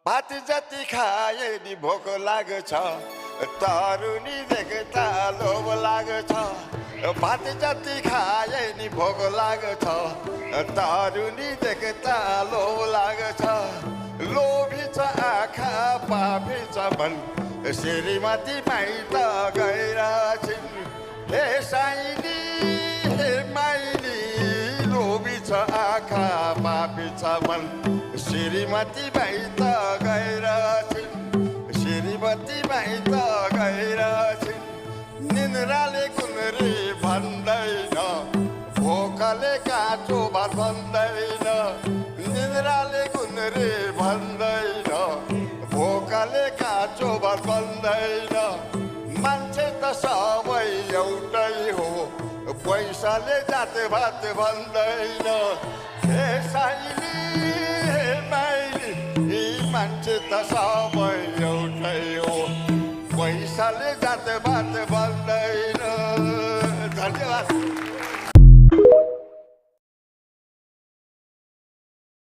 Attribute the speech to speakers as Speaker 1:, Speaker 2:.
Speaker 1: भात जति खाए नि भोक लाग्छ तरुनी देख्दा लोभ लाग्छ भात जति खाए नि भोक लाग्छ तरुनी देख्दा लोभ लाग्छ लोभी छ आँखा पापी छ मन श्रीमती माइत गएर छिन् हे साइली हे माइली लोभी छ आँखा पापी छ मन श्रीमती माइत गएर छिन् श्रीमती माइत गएर छिन् निन्द्राले कुनरी भन्दैन भोकले काँचो भात भन्दैन निन्द्राले कुनरी भन्दैन भोकले काँचो भात भन्दैन मान्छे त सबै एउटै हो पैसाले जाते भात भन्दैन हे साइली हे माइली यी मान्छे त सबै एउटै हो पैसाले जाते भात भन्दैन